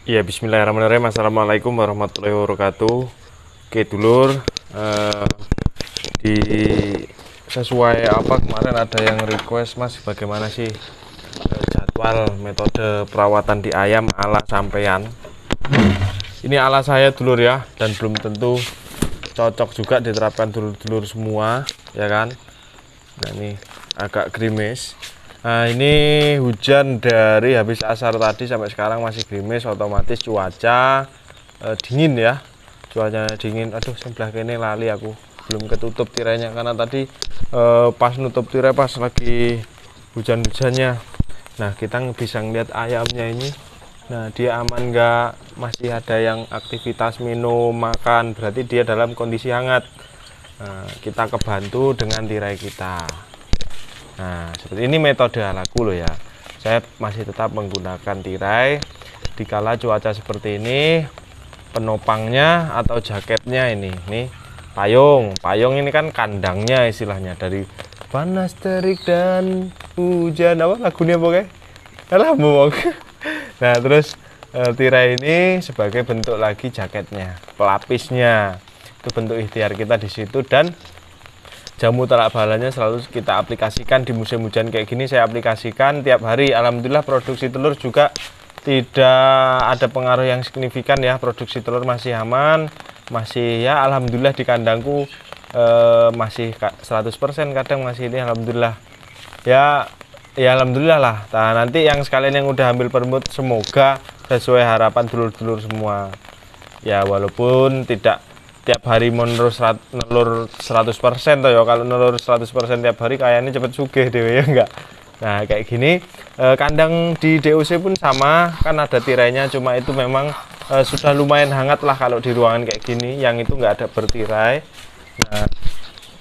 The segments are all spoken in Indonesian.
Ya, bismillahirrahmanirrahim. Assalamualaikum warahmatullahi wabarakatuh. Oke, dulur, eh, di sesuai apa kemarin ada yang request, Mas, bagaimana sih jadwal metode perawatan di ayam ala sampean? Ini ala saya, dulur ya, dan belum tentu cocok juga diterapkan dulur-dulur semua, ya kan? Nah, ini agak gerimis. Nah, ini hujan dari habis asar tadi sampai sekarang masih gerimis, otomatis cuaca dingin ya. Cuaca dingin. Aduh, sebelah kene lali aku. Belum ketutup tirainya karena tadi pas nutup tirai pas lagi hujan-hujannya. Nah, kita bisa ngeliat ayamnya ini. Nah, dia aman nggak? Masih ada yang aktivitas minum, makan, berarti dia dalam kondisi hangat. Nah, kita kebantu dengan tirai kita. Nah, seperti ini metode alaku loh ya. Saya masih tetap menggunakan tirai dikala cuaca seperti ini. Penopangnya atau jaketnya ini nih payung ini kan kandangnya istilahnya dari panas terik dan hujan apa lagunya pokoknya alah mau. Nah, terus tirai ini sebagai bentuk lagi jaketnya, pelapisnya. Itu bentuk ikhtiar kita di situ, dan jamu telak balanya selalu kita aplikasikan di musim hujan kayak gini. Saya aplikasikan tiap hari. Alhamdulillah produksi telur juga tidak ada pengaruh yang signifikan ya. Produksi telur masih aman, masih ya alhamdulillah di kandangku masih 100%, kadang masih ini alhamdulillah. Ya, ya alhamdulillah lah. Nah, nanti yang sekalian yang udah ambil permut semoga sesuai harapan dulur-dulur semua. Ya walaupun tidak tiap hari menurut nelur 100% toh ya. Kalau nelur 100% tiap hari kayaknya cepet sugih dewe ya enggak. Nah, kayak gini kandang di DOC pun sama, kan ada tirainya, cuma itu memang sudah lumayan hangat lah kalau di ruangan kayak gini. Yang itu enggak ada bertirai. Nah,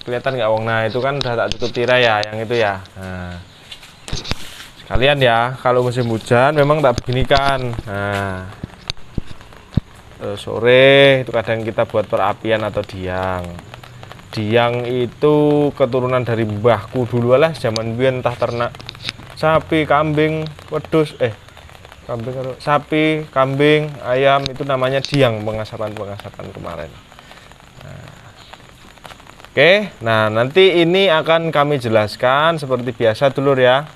kelihatan nggak wong? Nah, itu kan udah tak tutup tirai ya, yang itu ya. Nah, sekalian ya, kalau musim hujan memang tak beginikan. Nah, sore itu kadang kita buat perapian atau diang. Diang itu keturunan dari mbahku dulu lah, zaman biyen entah ternak sapi, kambing, wedhus, kambing atau sapi, kambing, ayam, itu namanya diang, pengasapan kemarin. Oke, nah nanti ini akan kami jelaskan seperti biasa dulur ya.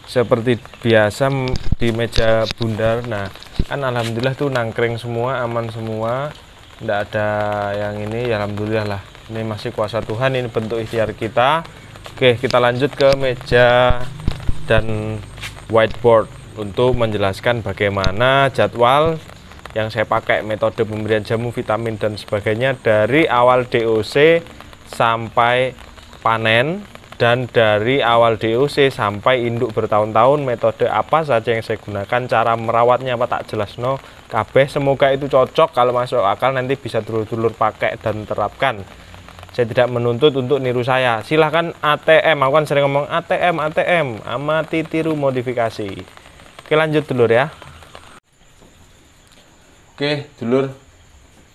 Seperti biasa di meja bundar. Nah, kan alhamdulillah tuh nangkring semua, aman semua. Tidak ada yang ini, ya alhamdulillah lah. Ini masih kuasa Tuhan, ini bentuk ikhtiar kita. Oke, kita lanjut ke meja dan whiteboard untuk menjelaskan bagaimana jadwal yang saya pakai, metode pemberian jamu, vitamin dan sebagainya dari awal DOC sampai panen, dan dari awal DOC sampai induk bertahun-tahun, metode apa saja yang saya gunakan, cara merawatnya apa tak jelas no kabeh. Semoga itu cocok, kalau masuk akal nanti bisa dulur-dulur pakai dan terapkan. Saya tidak menuntut untuk niru saya, silahkan ATM, aku kan sering ngomong ATM, amati tiru modifikasi. Oke, lanjut dulur ya. Oke dulur,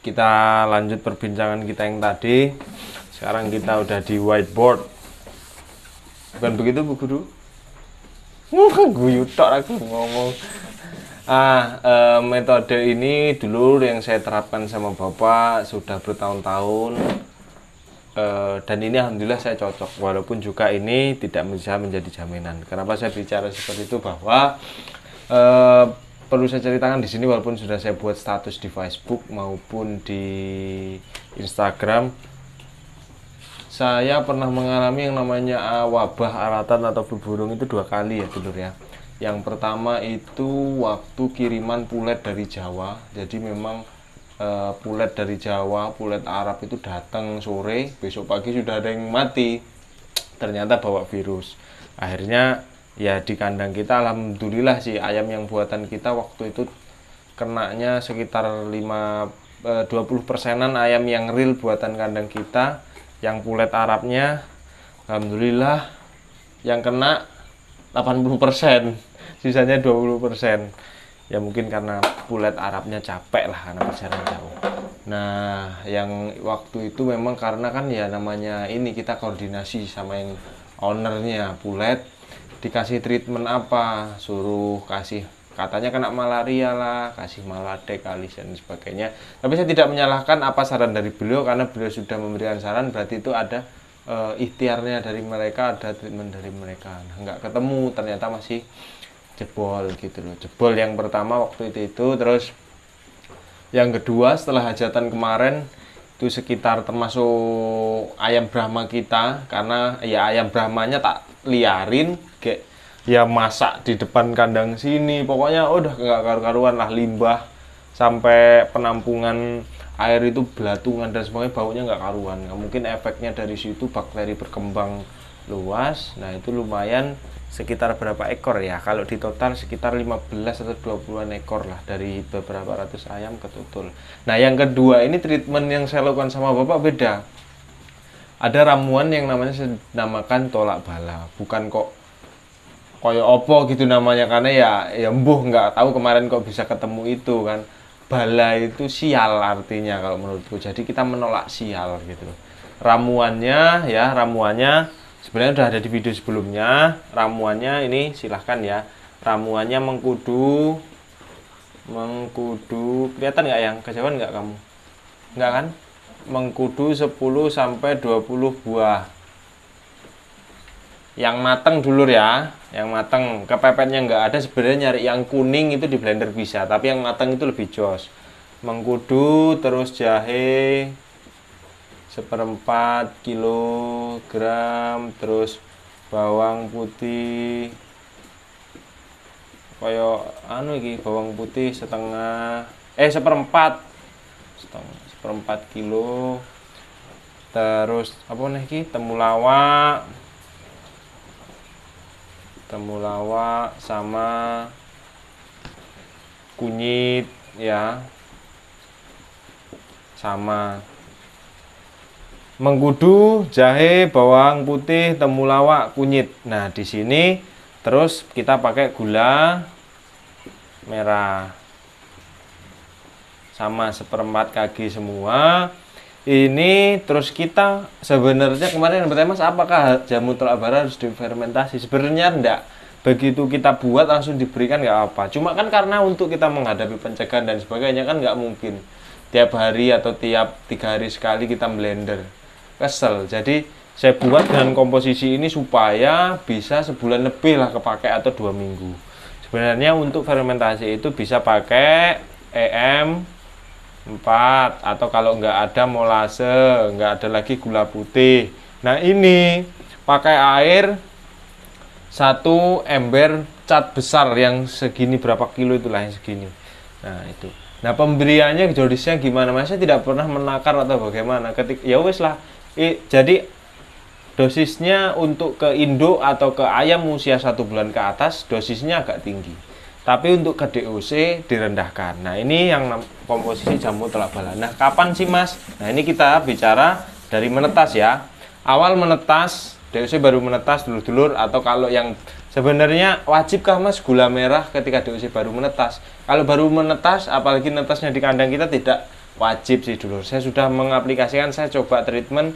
kita lanjut perbincangan kita yang tadi. Sekarang kita udah di whiteboard. Bukan begitu Bu Guru? Guyu tok aku ngomong. Metode ini dulu yang saya terapkan sama Bapak sudah bertahun-tahun. Dan ini alhamdulillah saya cocok. Walaupun juga ini tidak bisa menjadi jaminan. Kenapa saya bicara seperti itu? Bahwa perlu saya ceritakan di sini, walaupun sudah saya buat status di Facebook maupun di Instagram, saya pernah mengalami yang namanya wabah aratan atau flu burung itu 2 kali ya dulur ya. Yang pertama itu waktu kiriman pulet dari Jawa. Jadi memang pulet dari Jawa, pulet Arab itu datang sore, besok pagi sudah ada yang mati. Ternyata bawa virus. Akhirnya ya di kandang kita alhamdulillah sih ayam yang buatan kita waktu itu kenanya sekitar 20%-an ayam yang real buatan kandang kita. Yang pulet Arabnya alhamdulillah yang kena 80%, sisanya 20%. Ya mungkin karena pulet Arabnya capek lah karena perjalanan jauh. Nah, yang waktu itu memang karena kan ya namanya ini kita koordinasi sama yang ownernya pulet, dikasih treatment apa, suruh kasih katanya kena malaria lah, kasih Maladek, Kalis dan sebagainya. Tapi saya tidak menyalahkan apa saran dari beliau, karena beliau sudah memberikan saran, berarti itu ada ikhtiarnya dari mereka, ada treatment dari mereka. Nah, nggak ketemu, ternyata masih jebol gitu loh. Jebol yang pertama waktu itu, terus yang kedua setelah hajatan kemarin itu sekitar termasuk ayam Brahma kita, karena ya ayam Brahmanya tak liarin kayak ya masak di depan kandang sini, pokoknya udah nggak karu-karuan lah, limbah sampai penampungan air itu belatungan dan semuanya, baunya nggak karuan. Nah, mungkin efeknya dari situ bakteri berkembang luas. Nah itu lumayan, sekitar berapa ekor ya, kalau di total sekitar 15 atau 20-an ekor lah, dari beberapa ratus ayam ketutul. Nah yang kedua ini treatment yang saya lakukan sama bapak beda. Ada ramuan yang namanya, saya namakan tolak bala, bukan kok koyo opo gitu namanya, karena ya mbuh nggak tahu kemarin kok bisa ketemu itu kan. Bala itu sial artinya kalau menurutku, jadi kita menolak sial gitu loh. Ramuannya ya, ramuannya sebenarnya udah ada di video sebelumnya. Ramuannya ini silahkan ya, ramuannya mengkudu, kelihatan nggak yang kejauhan nggak kamu? Nggak kan? Mengkudu 10 sampai 20 buah. Yang mateng dulu ya, yang mateng. Kepepetnya nggak ada, sebenarnya nyari yang kuning itu di blender bisa, tapi yang mateng itu lebih jos. Mengkudu, terus jahe 1/4 kilogram, terus bawang putih koyo anu iki, bawang putih setengah 1/4 kilo. Terus apa nih iki, temulawak sama kunyit ya, sama mengkudu, jahe, bawang putih, temulawak, kunyit. Nah di sini terus kita pakai gula merah sama 1/4 kg semua. Ini terus kita sebenarnya kemarin bertanya, Mas, apakah jamu tolak bala harus difermentasi? Sebenarnya enggak. Begitu kita buat langsung diberikan nggak apa. Cuma kan karena untuk kita menghadapi pencegahan dan sebagainya kan nggak mungkin tiap hari atau tiap 3 hari sekali kita blender. Kesel. Jadi saya buat dengan komposisi ini supaya bisa sebulan lebih lah kepake, atau 2 minggu. Sebenarnya untuk fermentasi itu bisa pakai EM4, atau kalau nggak ada molase, nggak ada lagi gula putih. Nah ini pakai air 1 ember cat besar yang segini, berapa kilo itulah yang segini. Nah itu. Nah pemberiannya dosisnya gimana? Mas, saya tidak pernah menakar atau bagaimana. Ya wes lah. Jadi dosisnya untuk ke induk atau ke ayam usia 1 bulan ke atas dosisnya agak tinggi. Tapi untuk ke DOC direndahkan. Nah ini yang komposisi jamu tolak bala. Nah kapan sih Mas? Nah ini kita bicara dari menetas ya. Awal menetas, DOC baru menetas dulur-dulur, atau kalau yang sebenarnya wajibkah Mas gula merah ketika DOC baru menetas? Kalau baru menetas, apalagi netasnya di kandang kita, tidak wajib sih dulur. Saya sudah mengaplikasikan, saya coba treatment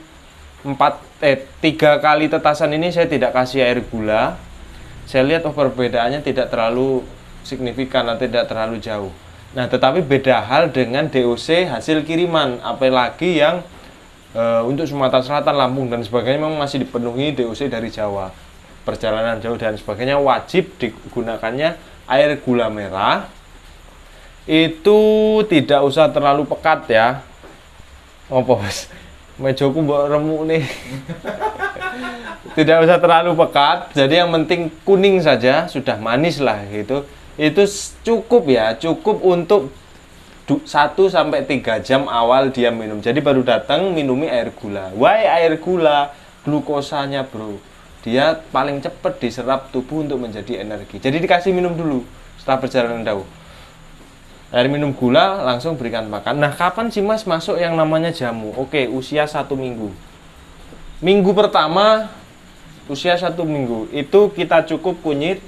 3 kali tetasan ini saya tidak kasih air gula. Saya lihat perbedaannya tidak terlalu signifikan atau tidak terlalu jauh. Nah tetapi beda hal dengan DOC hasil kiriman, apalagi yang untuk Sumatera Selatan, Lampung dan sebagainya memang masih dipenuhi DOC dari Jawa, perjalanan jauh dan sebagainya, wajib digunakannya air gula merah. Itu tidak usah terlalu pekat ya. Ngopo Mas? Mejoku mbok remuk nih. Tidak usah terlalu pekat, jadi yang penting kuning saja, sudah manis lah gitu. Itu cukup ya, cukup untuk 1-3 jam awal dia minum. Jadi baru datang minumi air gula. Why air gula? Glukosanya bro, dia paling cepat diserap tubuh untuk menjadi energi. Jadi dikasih minum dulu setelah perjalanan jauh. Air minum gula langsung berikan makan. Nah kapan sih Mas masuk yang namanya jamu? Oke, usia 1 minggu. Minggu pertama, usia 1 minggu itu kita cukup kunyit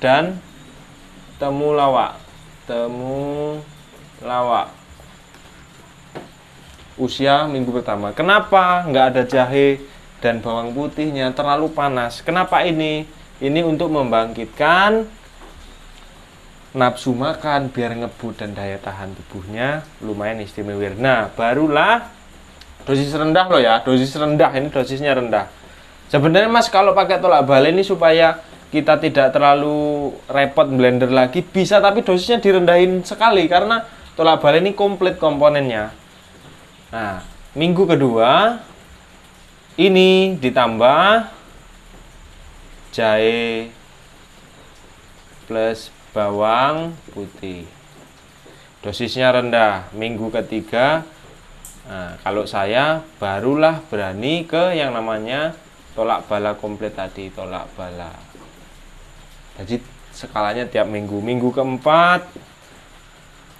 dan temulawak. Usia minggu pertama. Kenapa nggak ada jahe dan bawang putihnya? Terlalu panas. Kenapa ini? Ini untuk membangkitkan nafsu makan biar ngebut dan daya tahan tubuhnya lumayan istimewa. Nah, barulah dosis rendah loh ya, dosis rendah, ini dosisnya rendah. Sebenarnya Mas kalau pakai tolak bala ini supaya kita tidak terlalu repot blender lagi bisa, tapi dosisnya direndahin sekali karena tolak bala ini komplit komponennya. Nah, minggu kedua ini ditambah jahe plus bawang putih. Dosisnya rendah. Minggu ketiga, nah, kalau saya barulah berani ke yang namanya tolak bala komplit tadi, tolak bala. Jadi skalanya tiap minggu. Minggu keempat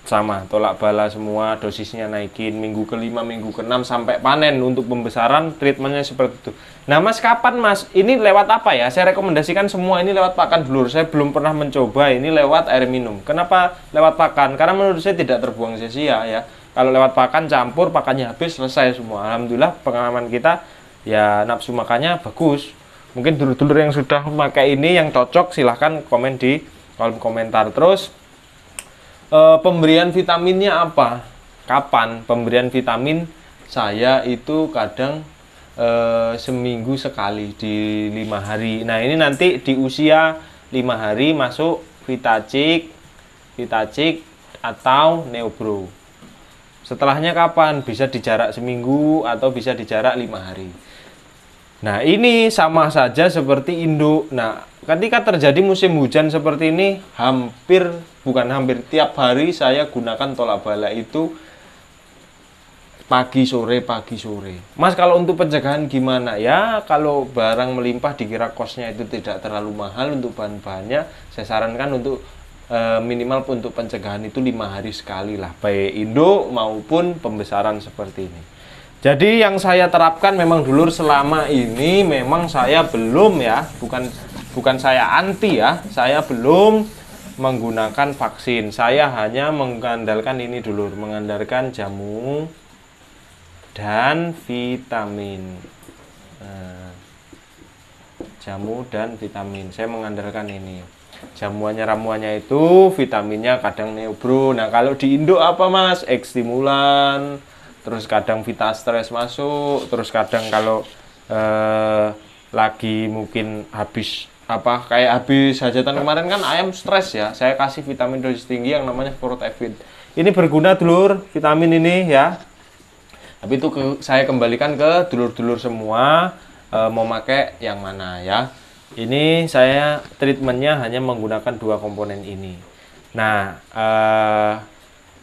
sama tolak bala semua, dosisnya naikin. Minggu kelima, minggu keenam sampai panen untuk pembesaran, treatmentnya seperti itu. Nah Mas, kapan Mas? Ini lewat apa ya? Saya rekomendasikan semua ini lewat pakan blur. Saya belum pernah mencoba ini lewat air minum. Kenapa lewat pakan? Karena menurut saya tidak terbuang sia-sia ya. Kalau lewat pakan campur, pakannya habis, selesai semua. Alhamdulillah pengalaman kita ya nafsu makannya bagus. Mungkin dulur-dulur yang sudah memakai ini yang cocok silahkan komen di kolom komentar. Terus pemberian vitaminnya apa? Kapan pemberian vitamin? Saya itu kadang seminggu sekali di 5 hari. Nah ini nanti di usia 5 hari masuk Vitacik atau Neobro. Setelahnya kapan? Bisa di jarak seminggu atau bisa di jarak 5 hari. Nah ini sama saja seperti induk. Nah ketika terjadi musim hujan seperti ini, bukan hampir tiap hari saya gunakan tolak bala itu pagi sore. Mas, kalau untuk pencegahan gimana? Ya kalau barang melimpah dikira kosnya itu tidak terlalu mahal untuk bahan-bahannya, saya sarankan untuk minimal untuk pencegahan itu 5 hari sekali lah, baik induk maupun pembesaran seperti ini. Jadi yang saya terapkan memang dulur selama ini memang saya belum ya, bukan saya anti ya, saya belum menggunakan vaksin. Saya hanya mengandalkan ini dulur, mengandalkan jamu dan vitamin. Nah, jamu dan vitamin. Saya mengandalkan ini. Jamuannya ramuannya itu, vitaminnya kadang Neobro. Nah, kalau di Indo apa Mas? Ekstimulan. Terus kadang Vitastres masuk, terus kadang kalau lagi mungkin habis hajatan kemarin kan ayam stres ya, saya kasih vitamin dosis tinggi yang namanya Fortevit. Ini berguna dulur, vitamin ini ya. Tapi itu saya kembalikan ke dulur-dulur semua mau pakai yang mana ya. Ini saya treatmentnya hanya menggunakan 2 komponen ini. Nah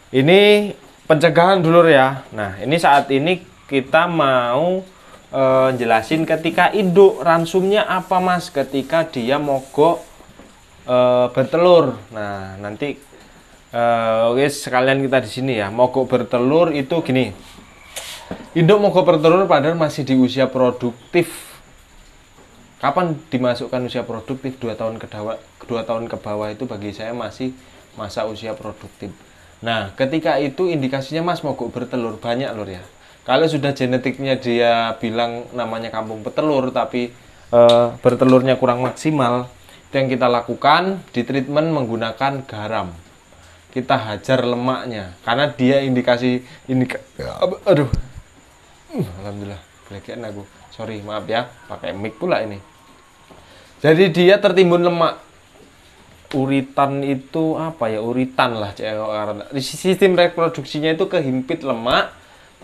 ini pencegahan dulur ya. Nah ini saat ini kita mau jelasin ketika induk ransumnya apa Mas, ketika dia mogok bertelur. Nah nanti oke sekalian kita di sini ya, mogok bertelur itu gini. Induk mogok bertelur padahal masih di usia produktif. Kapan dimasukkan usia produktif? 2 tahun ke bawah itu bagi saya masih masa usia produktif. Nah, ketika itu indikasinya Mas mogok bertelur banyak lur ya. Kalau sudah genetiknya dia bilang namanya kampung petelur tapi bertelurnya kurang maksimal, itu yang kita lakukan di treatment menggunakan garam. Kita hajar lemaknya karena dia aduh. Alhamdulillah, belegean aku. Sorry, maaf ya, pakai mic pula ini. Jadi dia tertimbun lemak. Uritan itu apa ya, uritan lah sistem reproduksinya itu kehimpit lemak,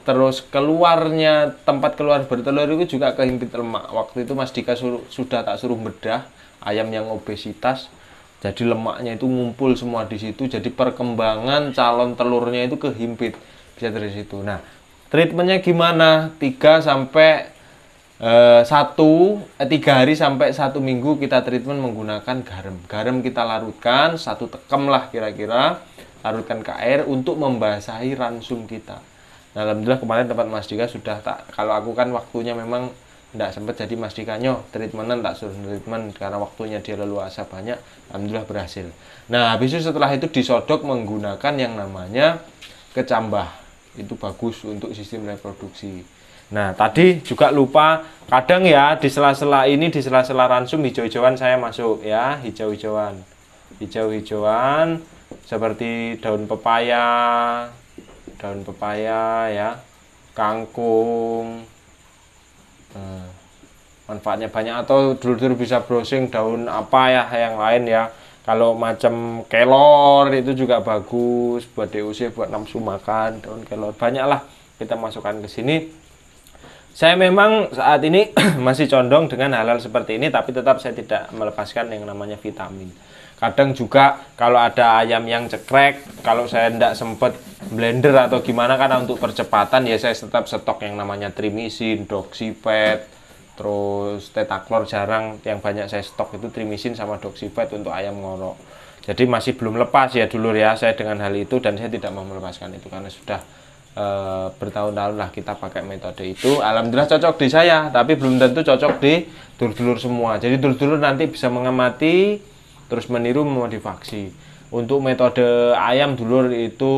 terus keluarnya tempat keluar bertelur itu juga kehimpit lemak. Waktu itu Mas Dika sudah tak suruh bedah ayam yang obesitas, jadi lemaknya itu ngumpul semua di situ, jadi perkembangan calon telurnya itu kehimpit, bisa dari situ. Nah treatmentnya gimana? 3 hari sampai 1 minggu kita treatment menggunakan garam. Garam kita larutkan 1 tekem lah kira-kira, larutkan ke air untuk membasahi ransum kita. Nah alhamdulillah kemarin tempat Mas Dika sudah kalau aku kan waktunya memang tidak sempat, jadi Mas Dika treatmentan tak suruh treatment karena waktunya dia leluasa banyak. Alhamdulillah berhasil. Nah habis itu setelah itu disodok menggunakan yang namanya kecambah. Itu bagus untuk sistem reproduksi. Nah, tadi juga lupa, kadang ya di sela-sela ini, di sela-sela ransum hijau-hijauan saya masuk ya, hijau-hijauan. Hijau-hijauan seperti daun pepaya ya, kangkung. Nah, manfaatnya banyak, atau dulur-dulur bisa browsing daun apa ya yang lain ya. Kalau macam kelor itu juga bagus buat DUC, buat nafsu makan, daun kelor. Banyaklah kita masukkan ke sini. Saya memang saat ini masih condong dengan hal-hal seperti ini, tapi tetap saya tidak melepaskan yang namanya vitamin. Kadang juga kalau ada ayam yang cekrek, kalau saya tidak sempat blender atau gimana, karena untuk percepatan ya saya tetap stok yang namanya trimisin, doxypet, terus tetaklor jarang, yang banyak saya stok itu trimisin sama doxypet untuk ayam ngorok. Jadi masih belum lepas ya dulur ya saya dengan hal itu, dan saya tidak mau melepaskan itu karena sudah bertahun-tahun lah kita pakai metode itu. Alhamdulillah cocok di saya, tapi belum tentu cocok di dulur-dulur semua. Jadi dulur-dulur nanti bisa mengamati terus meniru, memodifikasi. Untuk metode ayam dulur itu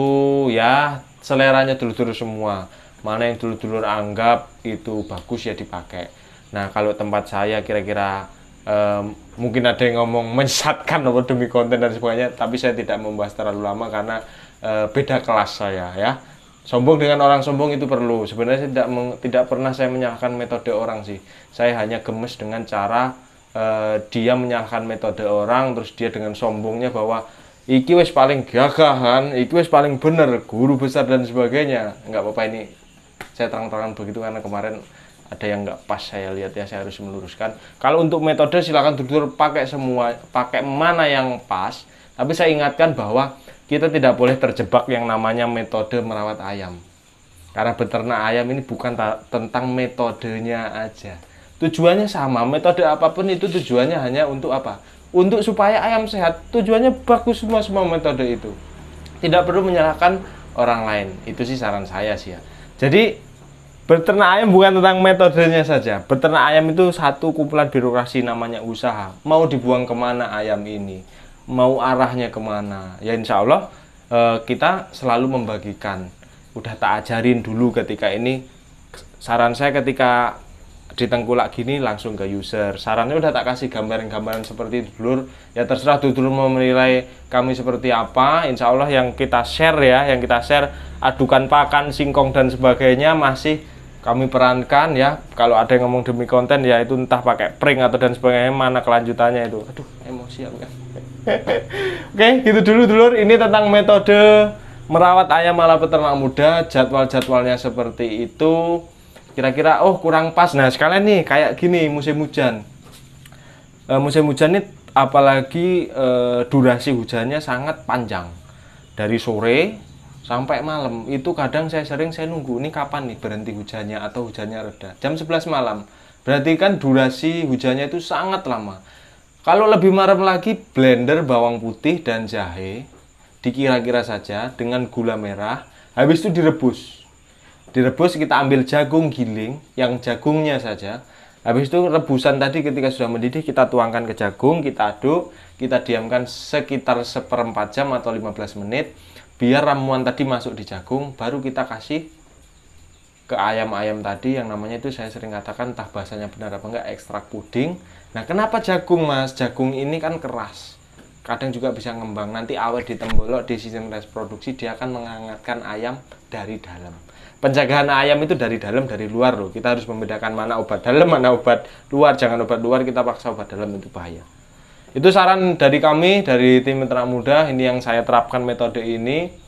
ya seleranya dulur-dulur semua. Mana yang dulur-dulur anggap itu bagus ya dipakai. Nah, kalau tempat saya kira-kira mungkin ada yang ngomong menyesatkan demi konten dan sebagainya, tapi saya tidak membahas terlalu lama karena beda kelas saya ya. Sombong dengan orang sombong itu perlu. Sebenarnya tidak pernah saya menyalahkan metode orang sih. Saya hanya gemes dengan cara dia menyalahkan metode orang, terus dia dengan sombongnya bahwa iki wis paling gagah kan, iki wis paling bener, guru besar dan sebagainya. Nggak apa-apa, ini saya terang-terangan begitu karena kemarin ada yang nggak pas saya lihat ya, saya harus meluruskan. Kalau untuk metode silakan dulur pakai semua, pakai mana yang pas. Tapi saya ingatkan bahwa kita tidak boleh terjebak yang namanya metode merawat ayam. Karena beternak ayam ini bukan tentang metodenya aja. Tujuannya sama, metode apapun itu tujuannya hanya untuk apa? Untuk supaya ayam sehat. Tujuannya bagus semua metode itu. Tidak perlu menyalahkan orang lain. Itu sih saran saya sih ya. Jadi beternak ayam bukan tentang metodenya saja. Beternak ayam itu satu kumpulan birokrasi namanya usaha. Mau dibuang kemana ayam ini? Mau arahnya kemana? Ya insya Allah kita selalu membagikan. Udah tak ajarin dulu ketika ini. Saran saya ketika di tengkulak gini langsung ke user. Sarannya udah tak kasih gambaran-gambaran seperti itu dulur. Ya terserah dulur mau menilai kami seperti apa. Insya Allah yang kita share ya, yang kita share adukan pakan, singkong dan sebagainya masih kami perankan ya. Kalau ada yang ngomong demi konten ya itu entah pakai prank atau dan sebagainya, mana kelanjutannya itu. Aduh, emosi aku ya. Oke, gitu dulu dulur. Ini tentang metode merawat ayam ala peternak muda, jadwal-jadwalnya seperti itu. Kira-kira oh kurang pas. Nah, sekalian nih kayak gini musim hujan. Musim hujan ini apalagi durasi hujannya sangat panjang. Dari sore sampai malam. Itu kadang saya nunggu ini kapan nih berhenti hujannya atau hujannya reda. Jam 11 malam. Berarti kan durasi hujannya itu sangat lama. Kalau lebih malam lagi, blender bawang putih dan jahe dikira-kira saja dengan gula merah. Habis itu direbus. Direbus, kita ambil jagung giling, yang jagungnya saja. Habis itu rebusan tadi ketika sudah mendidih, kita tuangkan ke jagung, kita aduk, kita diamkan sekitar 1/4 jam atau 15 menit. Biar ramuan tadi masuk di jagung, baru kita kasih ke ayam-ayam tadi, yang namanya itu saya sering katakan, entah bahasanya benar apa enggak, ekstrak puding. Nah, kenapa jagung mas? Jagung ini kan keras. Kadang juga bisa ngembang. Nanti awet di tembolok, di sistem reproduksi, dia akan menghangatkan ayam dari dalam. Penjagaan ayam itu dari dalam, dari luar loh. Kita harus membedakan mana obat dalam, mana obat luar. Jangan obat luar kita paksa obat dalam, itu bahaya. Itu saran dari kami, dari tim Peternak Muda. Ini yang saya terapkan metode ini.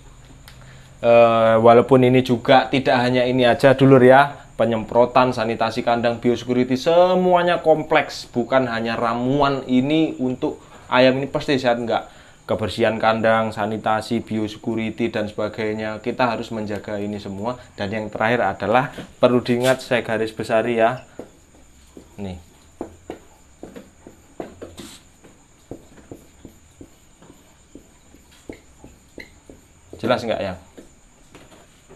Walaupun ini juga tidak hanya ini aja dulur ya. Penyemprotan, sanitasi kandang, biosecurity, semuanya kompleks. Bukan hanya ramuan ini untuk ayam ini pasti sehat, enggak. Kebersihan kandang, sanitasi, biosecurity dan sebagainya, kita harus menjaga ini semua. Dan yang terakhir adalah perlu diingat, saya garis besari ya, nih, jelas nggak ya?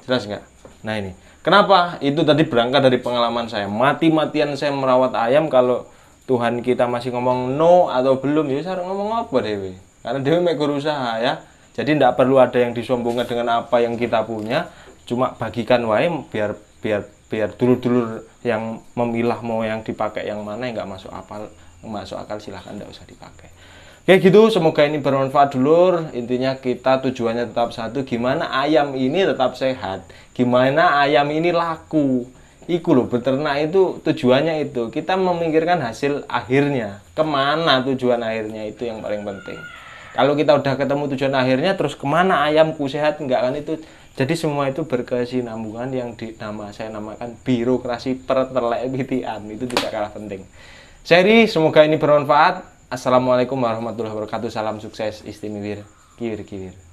Jelas nggak? Nah ini kenapa itu tadi berangkat dari pengalaman saya, mati-matian saya merawat ayam. Kalau Tuhan kita masih ngomong no atau belum, ya saya ngomong apa dewe? Karena dia memang usaha ya. Jadi tidak perlu ada yang disombongkan dengan apa yang kita punya. Cuma bagikan wae biar biar dulur-dulur yang memilah mau yang dipakai yang mana yang nggak masuk akal silahkan nggak usah dipakai. Kayak gitu, semoga ini bermanfaat dulur. Intinya kita tujuannya tetap satu, gimana ayam ini tetap sehat, gimana ayam ini laku. Iku loh, beternak itu tujuannya itu. Kita memikirkan hasil akhirnya, kemana tujuan akhirnya, itu yang paling penting. Kalau kita udah ketemu tujuan akhirnya, terus kemana ayamku sehat, enggak kan itu. Jadi semua itu berkesinambungan yang saya namakan birokrasi pertelevitian. Itu tidak kalah penting. Semoga ini bermanfaat. Assalamualaikum warahmatullahi wabarakatuh. Salam sukses istimewir. Kiwir.